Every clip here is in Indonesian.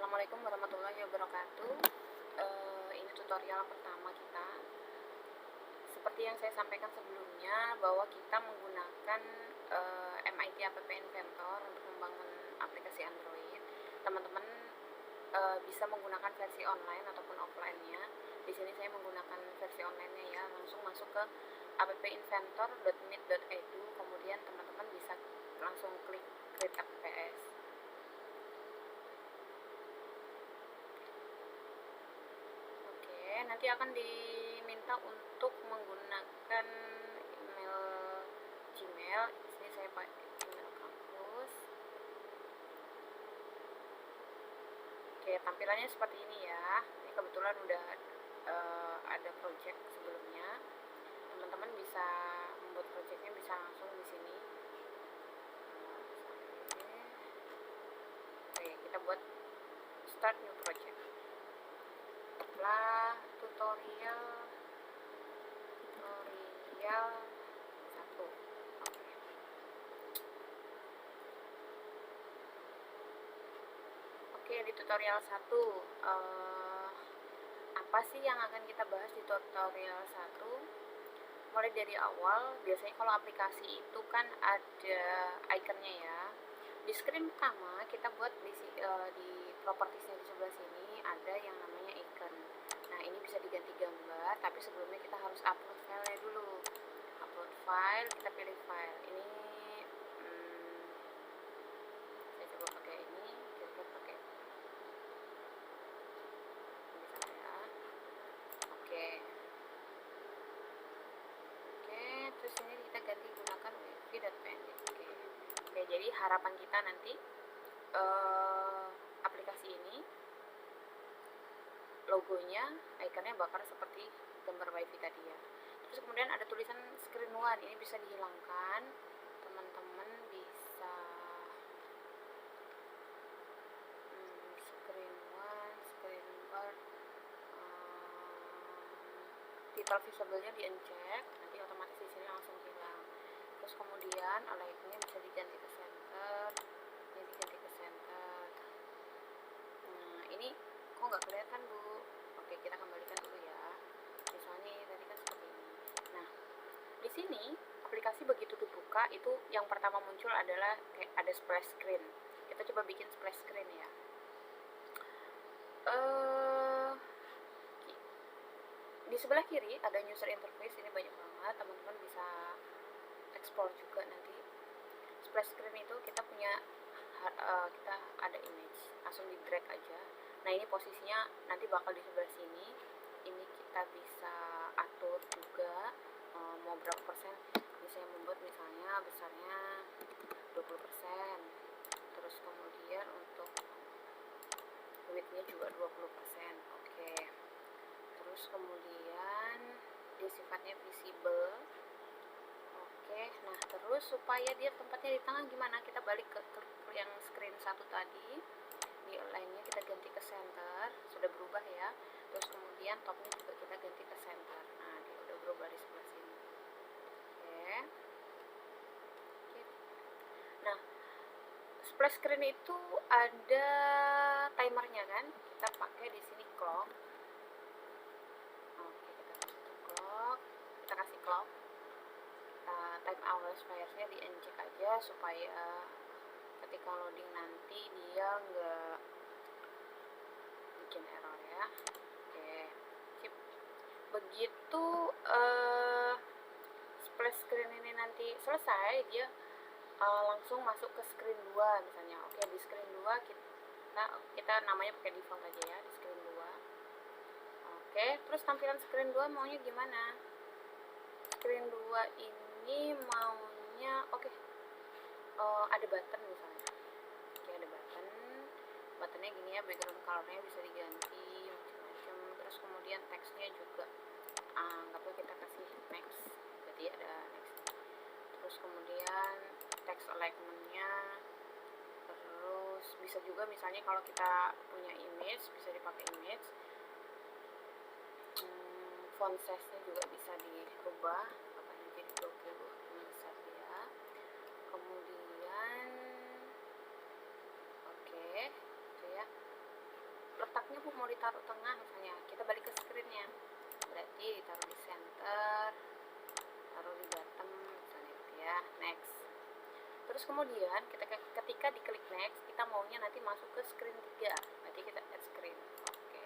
Assalamualaikum warahmatullahi wabarakatuh. Ini tutorial pertama kita. Seperti yang saya sampaikan sebelumnya, bahwa kita menggunakan MIT App Inventor untuk membangun aplikasi Android. Teman-teman bisa menggunakan versi online ataupun offline-nya. Di sini saya menggunakan versi online-nya ya. Langsung masuk ke appinventor.mit.edu. Kemudian teman-teman bisa langsung klik create apps. Nanti akan diminta untuk menggunakan email Gmail. Di sini saya pakai email kampus. Oke, tampilannya seperti ini ya. Ini kebetulan udah ada project sebelumnya. Teman-teman bisa membuat projectnya bisa langsung di sini. Oke, kita buat start new project. Setelah tutorial 1. Oke, di tutorial 1 apa sih yang akan kita bahas di tutorial 1? Mulai dari awal, biasanya kalau aplikasi itu kan ada ikonnya ya. Di screen pertama kita buat di propertiesnya di sebelah sini ada yang namanya icon. Nah, ini bisa diganti gambar, tapi sebelumnya kita harus upload filenya dulu. Upload file, kita pilih file. Ini saya coba pakai ini, kita pakai misalnya ya. Oke, terus ini kita ganti gunakan wifi.png. Oke, jadi harapan kita nanti aplikasi ini logonya, ikonnya bakal seperti gambar wifi tadi ya. Terus kemudian ada tulisan screen one, ini bisa dihilangkan. Teman-teman bisa screen one, screen bar, title visible-nya di-uncheck, nanti otomatis di sini langsung hilang. Terus kemudian align-nya bisa diganti ke center, ini diganti ke center. Nah, ini kok nggak kelihatan Bu? Oke, kita kembalikan dulu ya. Misalnya tadi kan seperti ini. Nah, di sini aplikasi begitu dibuka itu yang pertama muncul adalah kayak ada splash screen. Kita coba bikin splash screen ya. Di sebelah kiri ada user interface, ini banyak banget, teman-teman bisa explore juga nanti. Splash screen itu kita punya kita ada image, langsung di drag aja. Nah, ini posisinya nanti bakal di sebelah sini. Ini kita bisa atur juga mau berapa persen. Ini saya membuat misalnya besarnya 20%. Terus kemudian untuk width-nya juga 20%. Oke. Terus kemudian dia sifatnya visible. Oke, nah terus supaya dia tempatnya di tengah gimana? Kita balik ke yang screen 1 tadi. Di align-nya kita ganti ke center, sudah berubah ya. Terus kemudian topnya juga kita ganti ke center. Nah, dia udah berubah di sebelah sini. Oke. Nah, splash screen itu ada timernya kan? Kita pakai di sini clock. Oke, kita kasih clock. Kita kasih clock. Time hour expirednya di-uncheck aja supaya ketika loading nanti dia nggak bikin error ya. Oke, sip. Begitu splash screen ini nanti selesai, dia langsung masuk ke screen 2 misalnya. Oke, di screen 2 kita namanya pakai default aja ya, di screen 2. Oke, terus tampilan screen 2 maunya gimana? Screen 2 ini maunya ada button misalnya. Oke, ada buttonnya gini ya, background colornya bisa diganti macam-macam. Terus kemudian teksnya juga anggaplah kita kasih next, jadi ada next. Terus kemudian text alignment-nya, terus bisa juga misalnya kalau kita punya image bisa dipakai image. Font size-nya juga bisa dirubah, apakah jadi 20 besar ya. Kemudian oke, itu ya. ditaruh tengah, misalnya kita balik ke screennya, berarti ditaruh di center, taruh di bottom misalnya gitu ya. Next. Terus kemudian ketika diklik next, kita maunya nanti masuk ke screen 3, berarti kita add screen. Oke.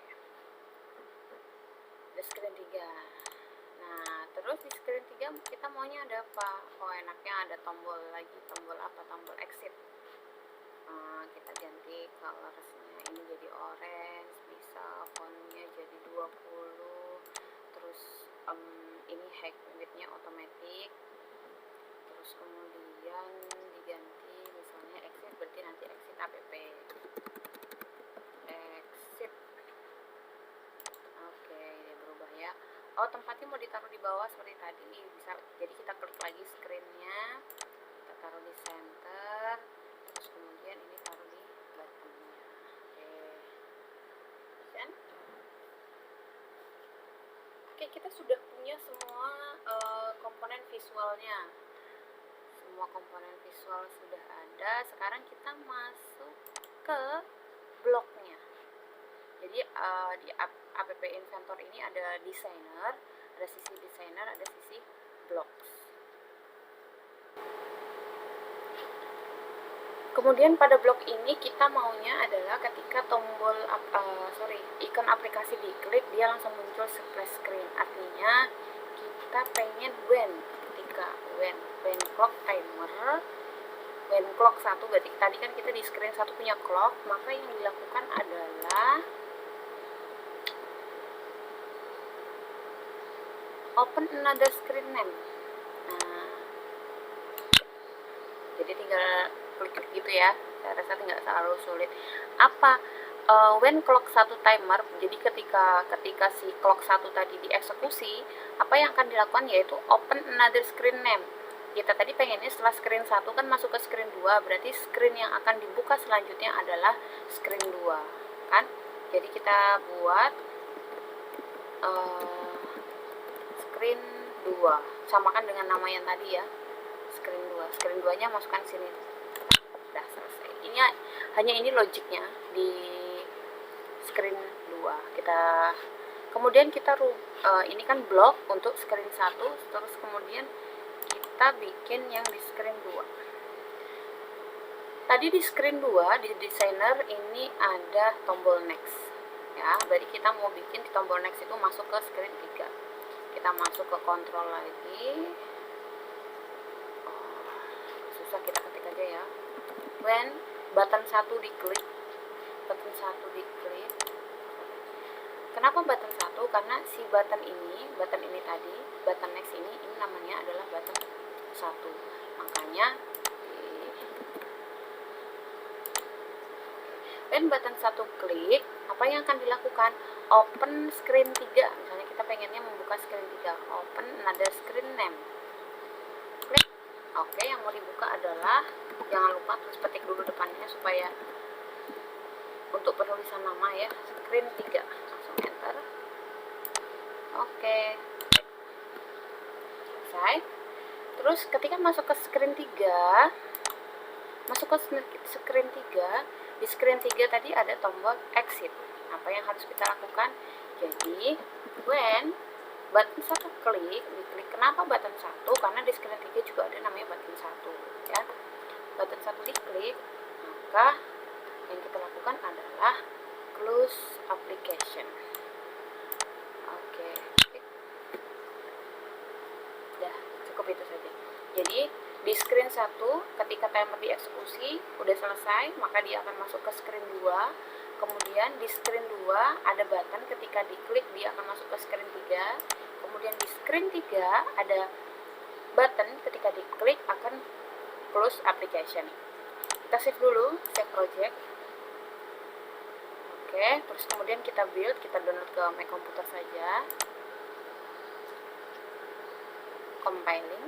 Ada screen 3. Nah, terus di screen 3 kita maunya ada apa? Oh, enaknya ada tombol lagi. Tombol apa? Tombol exit. Kita ganti colorsnya, ini jadi orange, bisa fontnya jadi 20, terus ini height widthnya otomatis, terus kemudian diganti misalnya exit, berarti nanti exit app, exit. Oke, ini berubah ya. Oh, tempatnya mau ditaruh di bawah seperti tadi, bisa. Jadi kita klik lagi screennya, kita taruh di center, terus kemudian ini taruh di bottomnya. Oke, kita sudah punya semua komponen visualnya. Semua komponen visual sudah ada. Sekarang kita masuk ke bloknya. Jadi di app inventor ini ada designer, ada sisi designer, ada sisi blocks. Kemudian pada blok ini kita maunya adalah ketika tombol ikon aplikasi diklik, dia langsung muncul splash screen. Artinya kita pengen when clock timer, when clock 1, berarti tadi kan kita di screen 1 punya clock, maka yang dilakukan adalah open another screen name. Nah, jadi tinggal klik gitu ya, saya rasa nggak terlalu sulit. Apa when clock 1 timer, jadi ketika si clock 1 tadi dieksekusi, apa yang akan dilakukan yaitu open another screen name. Kita tadi pengennya setelah screen 1 kan masuk ke screen 2, berarti screen yang akan dibuka selanjutnya adalah screen 2 kan. Jadi kita buat screen 2, samakan dengan nama yang tadi ya, screen 2 nya masukkan sini. Udah selesai. Ini hanya ini logiknya di screen 2. Kemudian kita ini kan blok untuk screen 1, terus kemudian kita bikin yang di screen 2. Tadi di screen 2 di designer ini ada tombol next ya, berarti kita mau bikin di tombol next itu masuk ke screen 3. Kita masuk ke kontrol lagi. Susah, kita ketik aja ya. When button 1 diklik, kenapa button 1? Karena si button ini tadi, button next ini namanya adalah button 1. Makanya when button 1 klik, apa yang akan dilakukan? Open screen 3. Misalnya kita pengennya membuka screen 3, open another screen name. Klik. Oke, yang mau dibuka adalah, jangan lupa terus petik dulu depannya supaya untuk penulisan nama ya, screen 3. Langsung enter. Oke. Selesai. Terus ketika masuk ke screen 3, di screen 3 tadi ada tombol exit. Apa yang harus kita lakukan? Jadi, when button 1 diklik. Kenapa button 1? Karena di screen 3 juga ada namanya button 1 ya. Button 1 diklik, maka yang kita lakukan adalah close application. Oke. Udah, cukup itu saja. Jadi di screen 1 ketika timer dieksekusi udah selesai, maka dia akan masuk ke screen 2. Kemudian di screen 2 ada button, ketika diklik dia akan masuk ke screen 3. Kemudian di screen 3 ada button, ketika diklik akan close application. Kita save dulu, save project. Oke, terus kemudian kita build, kita download ke Mac komputer saja. Compiling.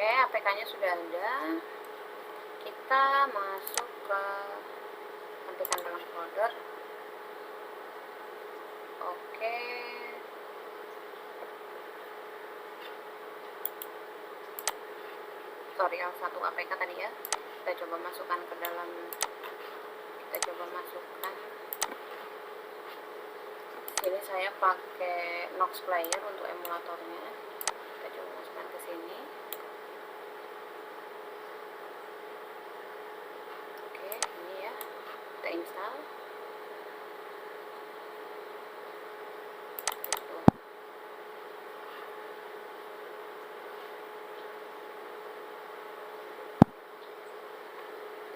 Oke, APK-nya sudah ada. Kita masuk ke ketikkan dalam folder. Oke. Tutorial 1 APK tadi ya. Kita coba masukkan ke dalam, sini saya pakai Nox Player untuk emulatornya. Kita coba masukkan ke sini. Oke, ini ya. Kita install.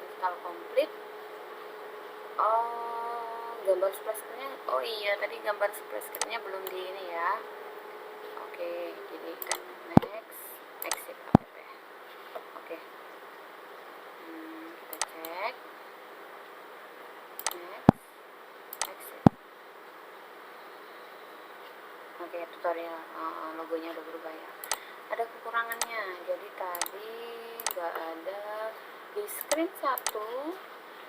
Install komplit. Gambar splash-nya, oh iya tadi gambar splash-nya belum di ini ya. Oke, jadi kita next, exit app. Oke, kita cek, next, exit. Oke, tutorial logonya udah berubah ya. Ada kekurangannya, jadi tadi nggak ada di screen 1.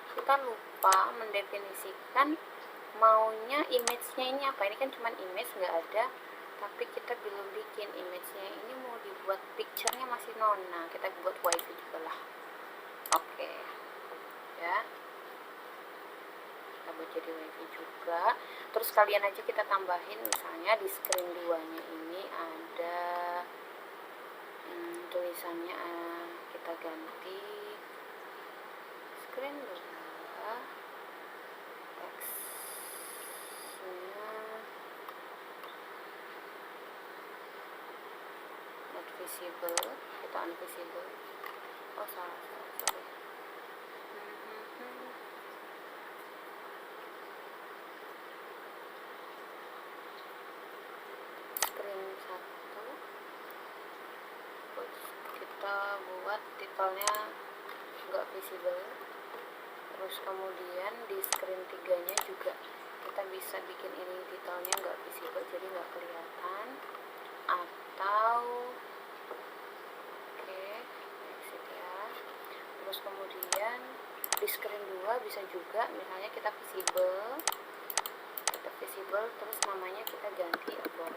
Kita lupa mendefinisikan maunya image-nya ini apa. Ini kan cuma image, nggak ada, tapi kita belum bikin image-nya ini mau dibuat picture-nya masih nona. Kita buat wifi juga lah. Oke, ya, kita buat jadi wifi juga. Terus kalian aja kita tambahin, misalnya di screen 2-nya ini ada tulisannya, kita ganti screen 2 teksnya not visible, kita unvisible. Oh salah, sorry. Screen 1, terus kita buat titelnya nggak visible. Terus kemudian di screen 3-nya juga kita bisa bikin ini titelnya nggak visible, jadi nggak kelihatan. Atau oke, exit ya. Terus kemudian di screen 2 bisa juga, misalnya kita visible, terus namanya kita ganti abort.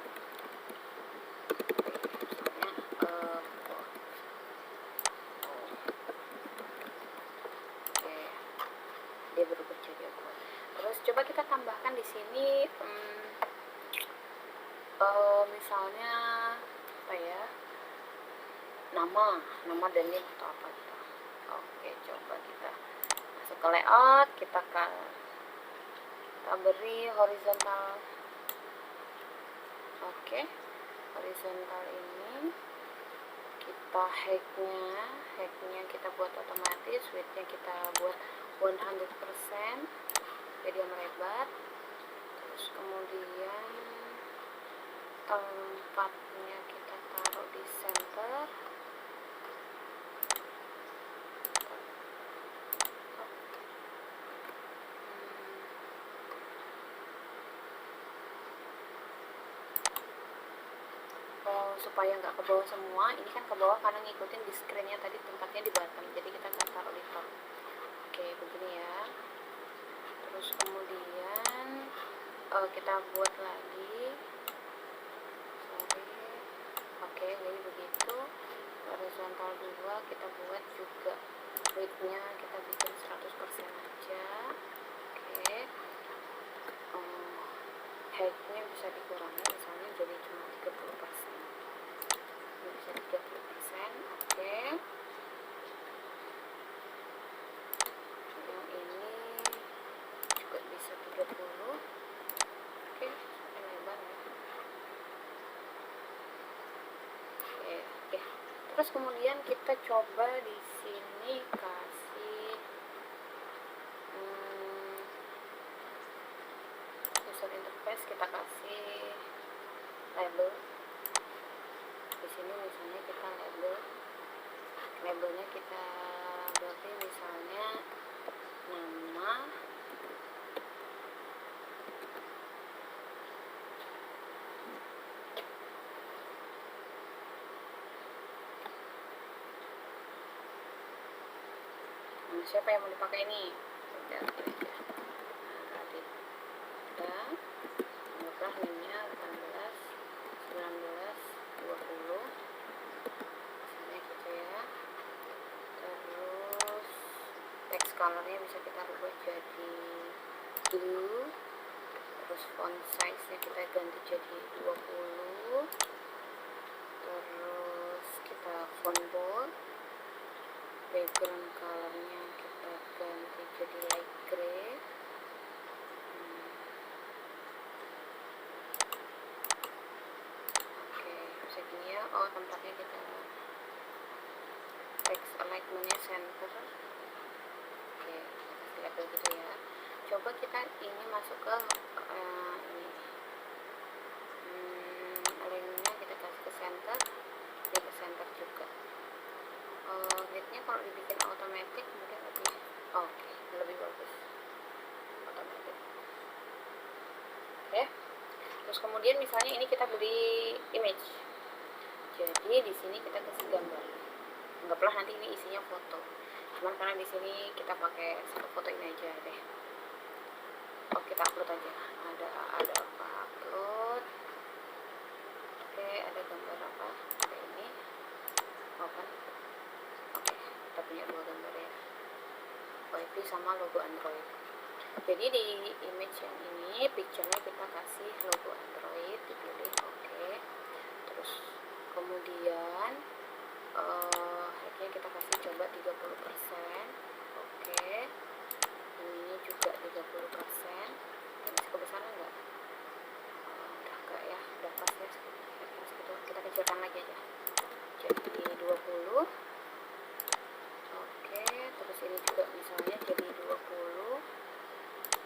Dia berubah jadi abort. Terus coba kita tambahkan di sini misalnya apa ya, nama dan name atau apa gitu. Oke, coba kita masuk ke layout, kita beri horizontal. Oke, horizontal ini kita hacknya kita buat otomatis, widthnya kita buat 100%, jadi melebar. Terus kemudian tempatnya kita taruh di center. Supaya nggak ke bawah semua, ini kan ke bawah karena ngikutin di screen-nya tadi tempatnya di bottom, jadi kita akan taruh di top. Oke, begini ya. Terus kemudian kita buat lagi, oke, jadi begitu. Horizontal 2 kita buat juga width-nya kita bikin 100% aja. Oke, height-nya bisa dikurangi, misalnya jadi cuma 30%. Ini bisa 30%. Oke, yang ini juga bisa 30. Oke, lebar ya. Oke. Terus kemudian kita coba di sini kasih user interface, kita kasih label. Di sini misalnya kita labelnya kita beri misalnya nama, siapa yang mau dipakai ini? Udah, ini aja. Radit. Udah. Anggaplah name-nya 18, 19, 20. Misalnya gitu ya. Terus text color-nya bisa kita rubah jadi blue. Terus font size-nya kita ganti jadi 20. Terus kita font bold. Background color-nya kita ganti jadi light gray. Oke, bisa gini ya. Oh, tempatnya kita text alignment-nya center. Oke, kita lihat begitu ya. Coba kita ini masuk ke ini alignment-nya kita kasih ke center, ini ke center juga. Gridnya kalau dibikin otomatis mungkin lebih bagus otomatis. Oke. Terus kemudian misalnya ini kita beli image, jadi di sini kita kasih gambar. Anggaplah nanti ini isinya foto, cuman karena di sini kita pakai satu foto ini aja deh. Kita upload aja. Ada apa, upload. Oke, ada gambar apa, ada ini open. Oke, kita punya dua gambar ya, WiFi sama logo Android. Jadi di image yang ini picture-nya kita kasih logo Android, dipilih oke. Terus kemudian height-nya kita kasih coba 30%. Oke. Ini juga 30%. Masih kebesaran enggak? Udah enggak ya, udah pas ya. Segitu. Kita kecilkan lagi aja. Jadi 20. Oke, terus ini juga misalnya jadi 20.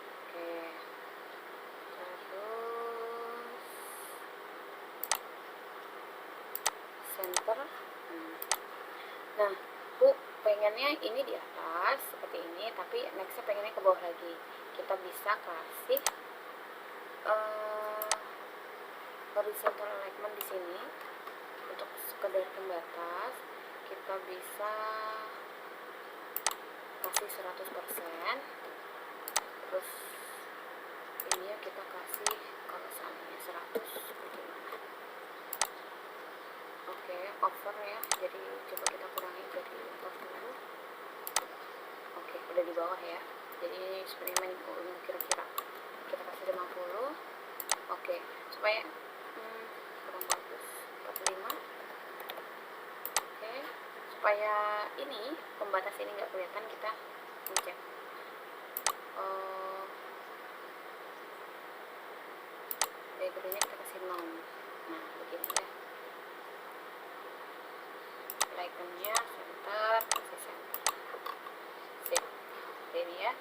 Oke. Terus center. Nah, Bu pengennya ini di atas seperti ini, tapi nextnya pengennya ke bawah lagi. Kita bisa kasih horizontal alignment di sini untuk sekedar pembatas. Kita bisa kasih 100%. Terus ini ya kita kasih kalau seandainya 100 bagaimana? Oke, over ya. Jadi coba kita kurangi jadi 40. Oke, udah di bawah ya. Jadi eksperimen kira-kira kita kasih 50. Oke, supaya kurang bagus 45. Oke, supaya ini pembatas ini nggak kelihatan, kita pencet backgroundnya kita kasih 0. Nah, begini ya. Iconnya center, kasih center. Sip. Ini ya.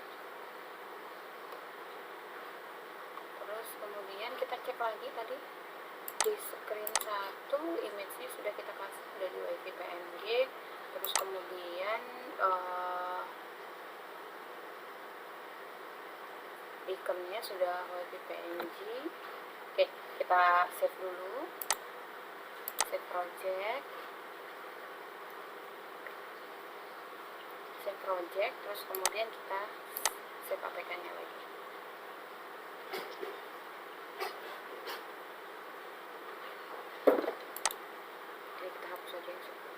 Terus kemudian kita cek lagi tadi di screen 1 image-nya sudah kita kasih, sudah di WiFi PNG. Terus kemudian ikonnya sudah WiFi PNG. Oke, kita save dulu, save project, terus kemudian kita save apk-nya lagi. Jadi kita hapus aja yang sebelumnya.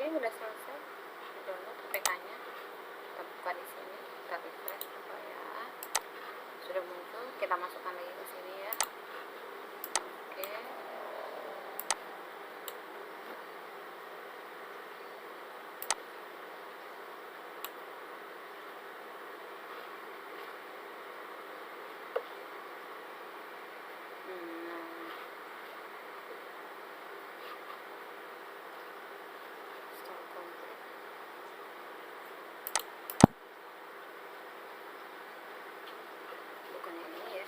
Oke, udah selesai download APK-nya. Kita buka di sini, kita refresh supaya sudah muncul. Kita masukkan lagi ke sini ya. Oke. Install complete. Bukan yang ini ya.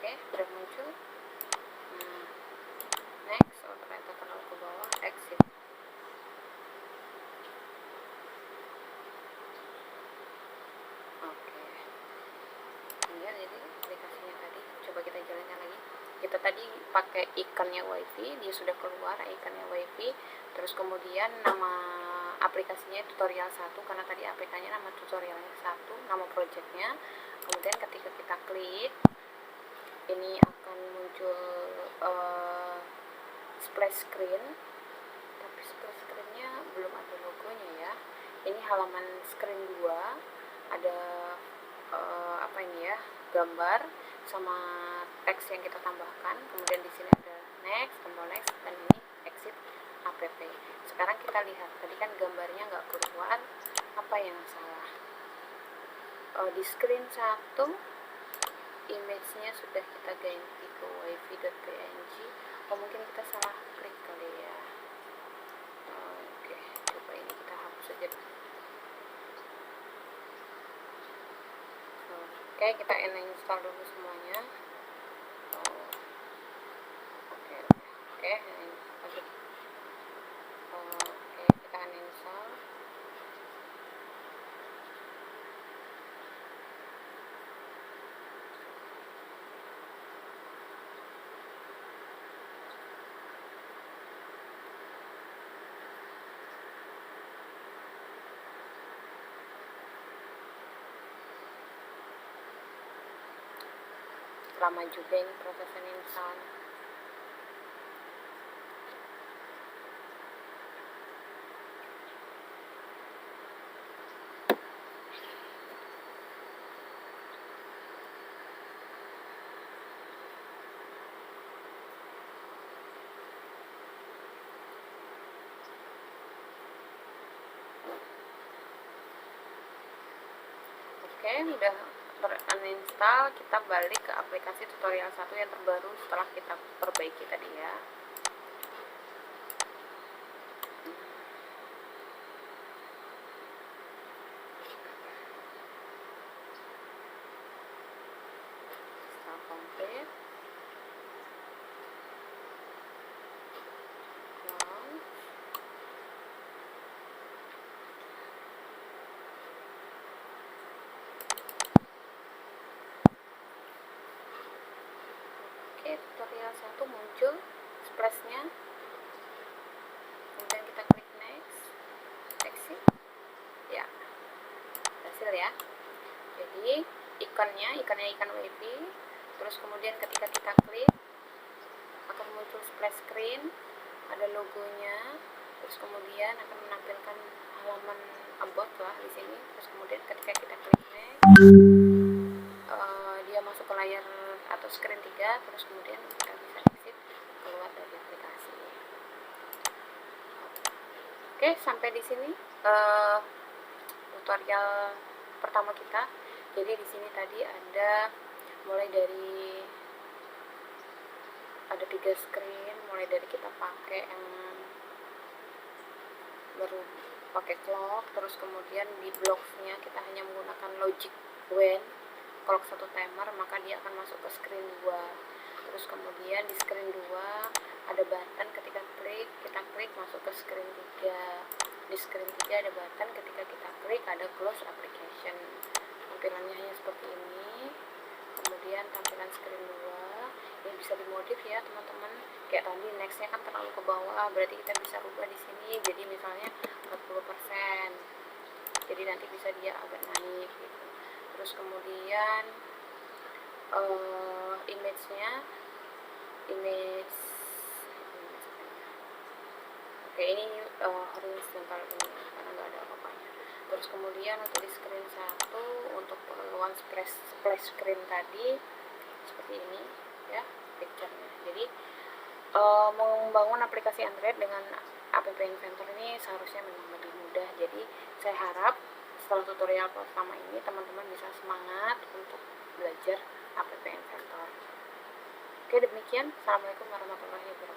Oke, udah muncul. Nah, next. Oh, ternyata terlalu ke bawah. Exit. Oke. Ini ya, jadi aplikasinya tadi. Coba kita jalankan lagi. Kita tadi pakai ikannya wifi, dia sudah keluar ikannya wifi. Terus kemudian nama aplikasinya tutorial 1, karena tadi APK-nya nama tutorialnya 1, nama projectnya. Kemudian ketika kita klik, ini akan muncul splash screen, tapi splash screen-nya belum ada logonya ya. Ini halaman screen 2, ada apa ini ya, gambar sama teks yang kita tambahkan. Kemudian di sini ada next, tombol next, dan ini exit app. Sekarang kita lihat, tadi kan gambarnya nggak keluar, apa yang salah? Di screen 1 image-nya sudah kita ganti ke wifi.png. Mungkin kita salah klik kali ya. Oke, coba ini kita hapus saja. Oke, kita uninstall dulu semuanya. Oke, kita uninstall. Lama juga ini proses uninstall. Oke, udah uninstall. Kita balik ke aplikasi tutorial 1 yang terbaru setelah kita perbaiki tadi ya. Install complete. Launch. Oke, tutorial 1 muncul splashnya. Kemudian kita klik next, exit. Ya, berhasil ya. Jadi ikannya ikan wifi. Terus kemudian ketika kita klik akan muncul splash screen, ada logonya. Terus kemudian akan menampilkan halaman about lah di sini. Terus kemudian ketika kita klik next, dia masuk ke layar atau screen 3. Terus kemudian kita bisa exit, keluar dari aplikasi. Oke, sampai di sini tutorial pertama kita. Jadi di sini tadi ada mulai dari ada 3 screen, mulai dari kita pakai yang baru pakai clock, terus kemudian di blocks-nya kita hanya menggunakan logic when clock 1 timer, maka dia akan masuk ke screen 2. Terus kemudian di screen 2 ada button, ketika kita klik masuk ke screen 3. Di screen 3 ada button, ketika kita klik ada close application. Tampilannya hanya seperti ini. Kemudian tampilan screen 2 ini bisa dimodif ya teman-teman. Kayak tadi nextnya kan terlalu ke bawah, berarti kita bisa rubah di sini. Jadi misalnya 40%. Jadi nanti bisa dia agak naik gitu. Terus kemudian image Oke, ini harus sebentar ini karena nggak ada apa-apanya. Terus kemudian untuk di screen 1 untuk pengeluaran splash screen tadi seperti ini ya picture-nya. Jadi membangun aplikasi Android dengan App Inventor ini seharusnya memang lebih mudah. Jadi saya harap setelah tutorial pertama ini teman-teman bisa semangat untuk belajar App Inventor. Oke, demikian. Assalamualaikum warahmatullahi wabarakatuh.